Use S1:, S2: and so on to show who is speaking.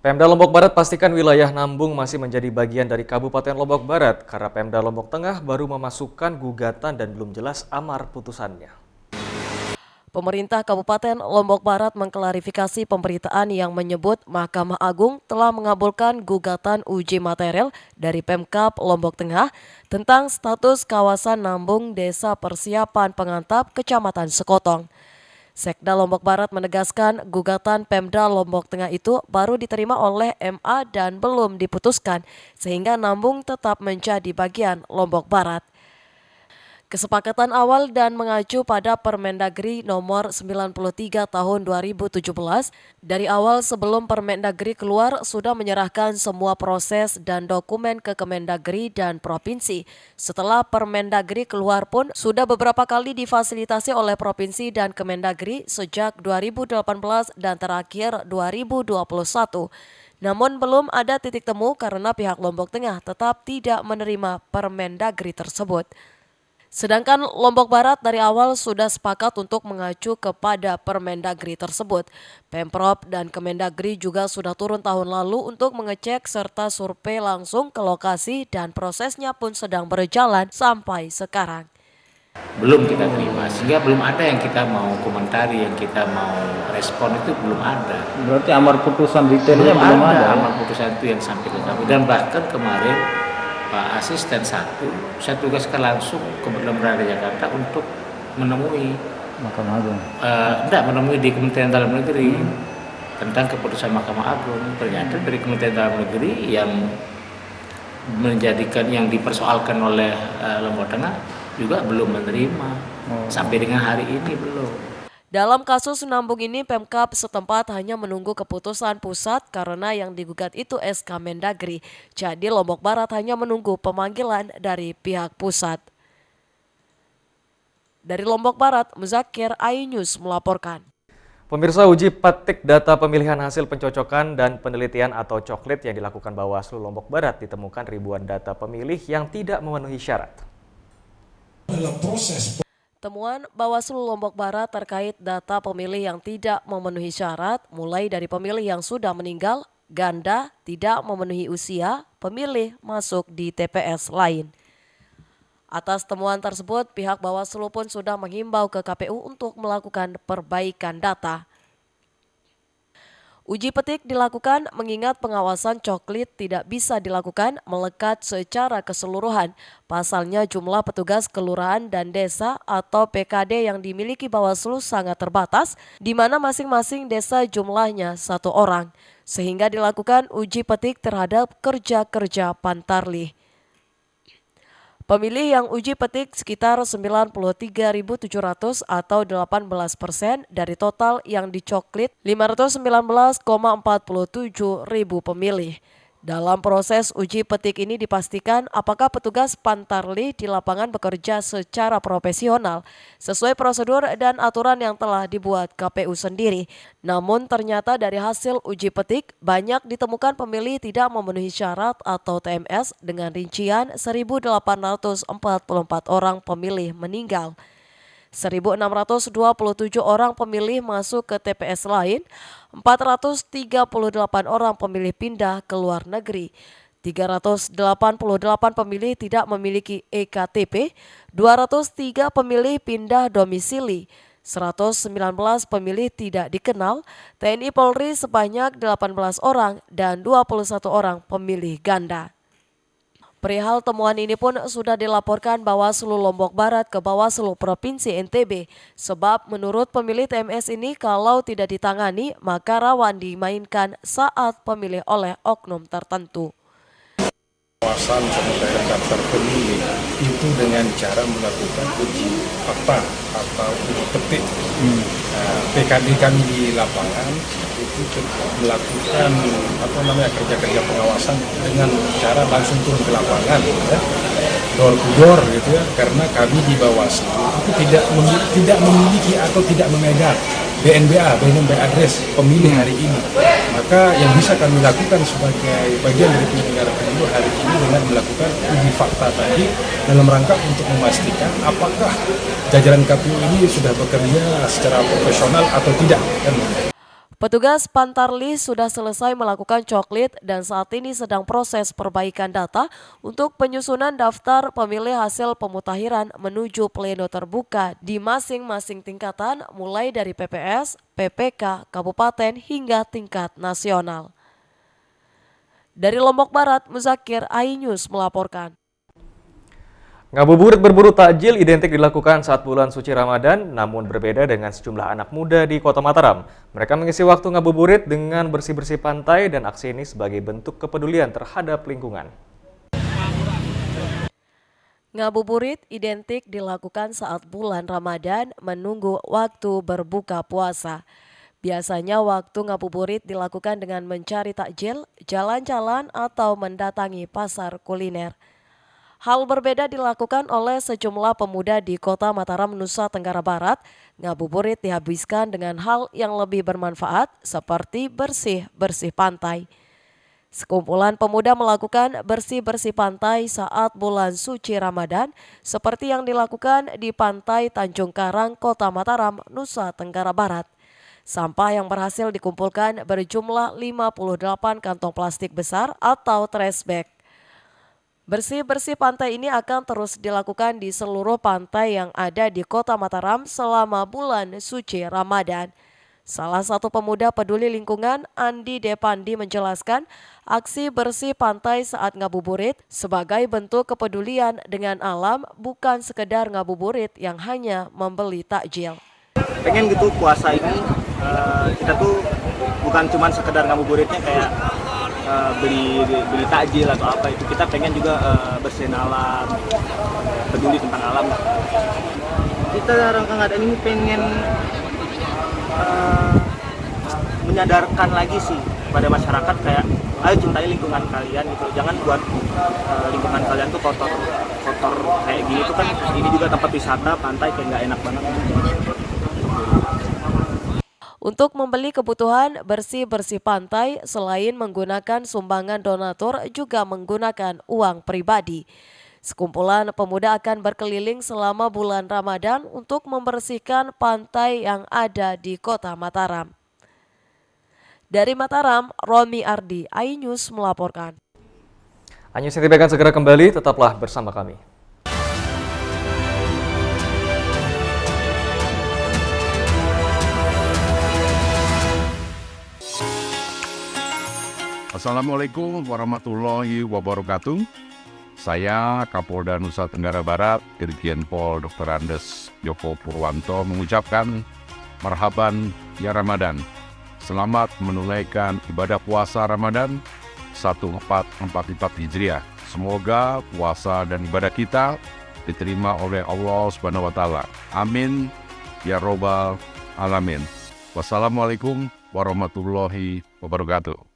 S1: Pemda Lombok Barat pastikan wilayah Nambung masih menjadi bagian dari Kabupaten Lombok Barat karena Pemda Lombok Tengah baru memasukkan gugatan dan belum jelas amar putusannya.
S2: Pemerintah Kabupaten Lombok Barat mengklarifikasi pemberitaan yang menyebut Mahkamah Agung telah mengabulkan gugatan uji material dari Pemkab Lombok Tengah tentang status kawasan Nambung Desa Persiapan Pengantap Kecamatan Sekotong. Sekda Lombok Barat menegaskan gugatan Pemda Lombok Tengah itu baru diterima oleh MA dan belum diputuskan sehingga Nambung tetap menjadi bagian Lombok Barat. Kesepakatan awal dan mengacu pada Permendagri nomor 93 tahun 2017, dari awal sebelum Permendagri keluar sudah menyerahkan semua proses dan dokumen ke Kemendagri dan Provinsi. Setelah Permendagri keluar pun sudah beberapa kali difasilitasi oleh Provinsi dan Kemendagri sejak 2018 dan terakhir 2021. Namun belum ada titik temu karena pihak Lombok Tengah tetap tidak menerima Permendagri tersebut. Sedangkan Lombok Barat dari awal sudah sepakat untuk mengacu kepada Permendagri tersebut. Pemprov dan Kemendagri juga sudah turun tahun lalu untuk mengecek serta survei langsung ke lokasi dan prosesnya pun sedang berjalan sampai sekarang.
S3: Belum kita terima, sehingga belum ada yang kita mau komentari, yang kita mau respon itu belum ada.
S4: Berarti amar putusan detailnya belum ada.
S3: Amar putusan itu yang sampai ke kami, dan bahkan kemarin Pak Asisten saya tugaskan langsung ke Berada Jakarta untuk menemui
S4: Mahkamah Agung.
S3: Menemui di Kementerian Dalam Negeri tentang keputusan Mahkamah Agung. Ternyata dari Kementerian Dalam Negeri yang menjadikan yang dipersoalkan oleh Lombok Tengah juga belum menerima. Sampai dengan hari ini belum.
S2: Dalam kasus Nambung ini, Pemkab setempat hanya menunggu keputusan pusat karena yang digugat itu SK Mendagri. Jadi Lombok Barat hanya menunggu pemanggilan dari pihak pusat. Dari Lombok Barat, Muzakir, iNews melaporkan.
S1: Pemirsa, uji petik data pemilihan hasil pencocokan dan penelitian atau coklit yang dilakukan Bawaslu Lombok Barat ditemukan ribuan data pemilih yang tidak memenuhi syarat.
S2: Temuan Bawaslu Lombok Barat terkait data pemilih yang tidak memenuhi syarat mulai dari pemilih yang sudah meninggal, ganda, tidak memenuhi usia, pemilih masuk di TPS lain. Atas temuan tersebut, pihak Bawaslu pun sudah menghimbau ke KPU untuk melakukan perbaikan data. Uji petik dilakukan mengingat pengawasan coklit tidak bisa dilakukan melekat secara keseluruhan. Pasalnya jumlah petugas kelurahan dan desa atau PKD yang dimiliki Bawaslu sangat terbatas, di mana masing-masing desa jumlahnya 1 orang. Sehingga dilakukan uji petik terhadap kerja-kerja Pantarlih. Pemilih yang uji petik sekitar 93.700 atau 18% dari total yang dicoklit 519,47 ribu pemilih. Dalam proses uji petik ini dipastikan apakah petugas Pantarlih di lapangan bekerja secara profesional sesuai prosedur dan aturan yang telah dibuat KPU sendiri. Namun ternyata dari hasil uji petik banyak ditemukan pemilih tidak memenuhi syarat atau TMS dengan rincian 1.844 orang pemilih meninggal. 1.627 orang pemilih masuk ke TPS lain, 438 orang pemilih pindah ke luar negeri, 388 pemilih tidak memiliki EKTP, 203 pemilih pindah domisili, 119 pemilih tidak dikenal, TNI Polri sebanyak 18 orang dan 21 orang pemilih ganda. Perihal temuan ini pun sudah dilaporkan Bawaslu Lombok Barat ke Bawaslu Provinsi NTB. Sebab menurut pemilih TMS ini kalau tidak ditangani maka rawan dimainkan saat pemilih oleh oknum tertentu.
S5: Pengawasan pencairan daftar pemilih itu dengan cara melakukan uji fakta atau uji petik. PKD kami di lapangan itu melakukan kerja-kerja pengawasan dengan cara langsung turun ke lapangan, door to door gitu ya, karena kami di Bawaslu itu tidak memiliki atau tidak memegang BNBA, BNB address pemilih hari ini. Maka yang bisa kami lakukan sebagai bagian dari penyelenggara pemilu hari ini dengan melakukan uji fakta tadi dalam rangka untuk memastikan apakah jajaran KPU ini sudah bekerja secara profesional atau tidak.
S2: Petugas Pantarli sudah selesai melakukan coklit dan saat ini sedang proses perbaikan data untuk penyusunan daftar pemilih hasil pemutahiran menuju pleno terbuka di masing-masing tingkatan mulai dari PPS, PPK, kabupaten hingga tingkat nasional. Dari Lombok Barat, Muzakir, iNews melaporkan.
S1: Ngabuburit berburu takjil identik dilakukan saat bulan suci Ramadan, namun berbeda dengan sejumlah anak muda di Kota Mataram. Mereka mengisi waktu ngabuburit dengan bersih-bersih pantai dan aksi ini sebagai bentuk kepedulian terhadap lingkungan.
S2: Ngabuburit identik dilakukan saat bulan Ramadan menunggu waktu berbuka puasa. Biasanya waktu ngabuburit dilakukan dengan mencari takjil, jalan-jalan atau mendatangi pasar kuliner. Hal berbeda dilakukan oleh sejumlah pemuda di Kota Mataram, Nusa Tenggara Barat. Ngabuburit dihabiskan dengan hal yang lebih bermanfaat seperti bersih-bersih pantai. Sekumpulan pemuda melakukan bersih-bersih pantai saat bulan suci Ramadan seperti yang dilakukan di Pantai Tanjung Karang, Kota Mataram, Nusa Tenggara Barat. Sampah yang berhasil dikumpulkan berjumlah 58 kantong plastik besar atau trash bag. Bersih-bersih pantai ini akan terus dilakukan di seluruh pantai yang ada di Kota Mataram selama bulan suci Ramadan. Salah satu pemuda peduli lingkungan, Andi Depandi, menjelaskan aksi bersih pantai saat ngabuburit sebagai bentuk kepedulian dengan alam, bukan sekedar ngabuburit yang hanya membeli takjil.
S6: Pengen gitu puasa ini kita tuh bukan cuma sekedar ngabuburitnya kayak beli takjil atau apa, itu kita pengen juga bersihin alam, peduli tentang alam. Kita Rangka Ngadang ini pengen menyadarkan lagi sih pada masyarakat kayak ayo cintai lingkungan kalian gitu, jangan buat lingkungan kalian tuh kotor kayak gini tuh kan, ini juga tempat wisata pantai kayak nggak enak banget.
S2: Untuk membeli kebutuhan bersih-bersih pantai, selain menggunakan sumbangan donatur, juga menggunakan uang pribadi. Sekumpulan pemuda akan berkeliling selama bulan Ramadan untuk membersihkan pantai yang ada di Kota Mataram. Dari Mataram, Romi Ardi, iNews melaporkan.
S1: iNews TV akan segera kembali, tetaplah bersama kami.
S7: Assalamualaikum warahmatullahi wabarakatuh. Saya Kapolda Nusa Tenggara Barat, Irjen Pol Dr. Andes Joko Purwanto mengucapkan marhaban ya Ramadan. Selamat menunaikan ibadah puasa Ramadan 1444 Hijriah. Semoga puasa dan ibadah kita diterima oleh Allah Subhanahu wa taala. Amin ya robbal alamin. Wassalamualaikum warahmatullahi wabarakatuh.